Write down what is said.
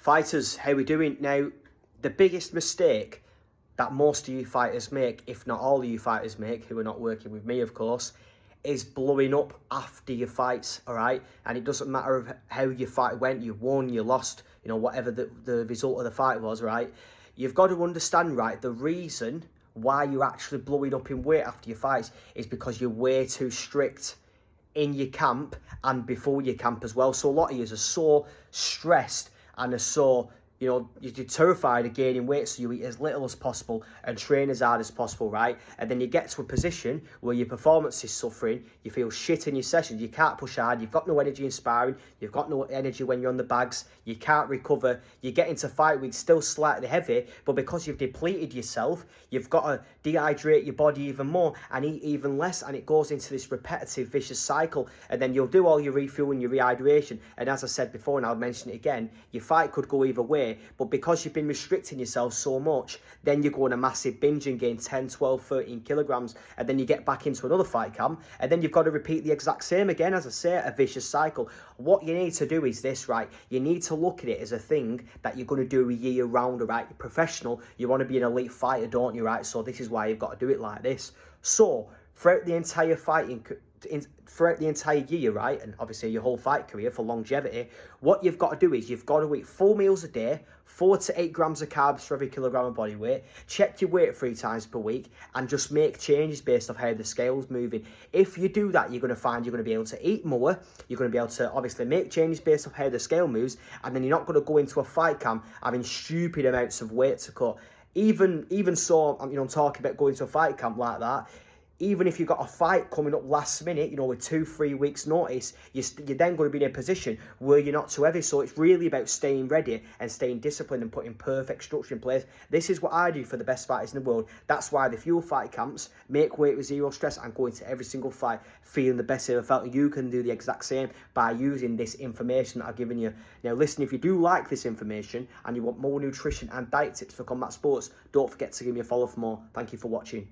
Fighters, how we doing? Now, the biggest mistake that most of you fighters make, if not all of you fighters make, who are not working with me, of course, is blowing up after your fights, all right? And it doesn't matter how your fight went, you won, you lost, you know, whatever the result of the fight was, right? You've got to understand, right, the reason why you're actually blowing up in weight after your fights is because you're way too strict in your camp and before your camp as well. So a lot of you are so stressed and are so, you know, you're terrified of gaining weight, so you eat as little as possible and train as hard as possible, right? And then you get to a position where your performance is suffering, you feel shit in your sessions, you can't push hard, you've got no energy in sparring, you've got no energy when you're on the bags, you can't recover, you get into fight week still slightly heavy, but because you've depleted yourself, you've got to dehydrate your body even more and eat even less, and it goes into this repetitive vicious cycle. And then you'll do all your refueling, your rehydration, and as I said before, and I'll mention it again, your fight could go either way. But because you've been restricting yourself so much, then you go on a massive binge and gain 10, 12, 13 kilograms. And then you get back into another fight camp. And then you've got to repeat the exact same again, as I say, a vicious cycle. What you need to do is this, right? You need to look at it as a thing that you're going to do a year round, right? You're professional. You want to be an elite fighter, don't you, right? So this is why you've got to do it like this. So throughout the entire throughout the entire year, right, and obviously your whole fight career for longevity, what you've got to do is you've got to eat 4 meals a day, 4 to 8 grams of carbs for every kilogram of body weight, check your weight 3 times per week, and just make changes based off how the scale's moving. If you do that, you're going to find you're going to be able to eat more, you're going to be able to obviously make changes based off how the scale moves, and then you're not going to go into a fight camp having stupid amounts of weight to cut. Even so, you know, I'm talking about going to a fight camp like that. Even if you've got a fight coming up last minute, you know, with 2-3 weeks notice, you're then going to be in a position where you're not too heavy. So it's really about staying ready and staying disciplined and putting perfect structure in place. This is what I do for the best fighters in the world. That's why the Fuel fight camps make weight with zero stress and go into every single fight feeling the best ever felt. You can do the exact same by using this information that I've given you. Now listen, if you do like this information and you want more nutrition and diet tips for combat sports, don't forget to give me a follow for more. Thank you for watching.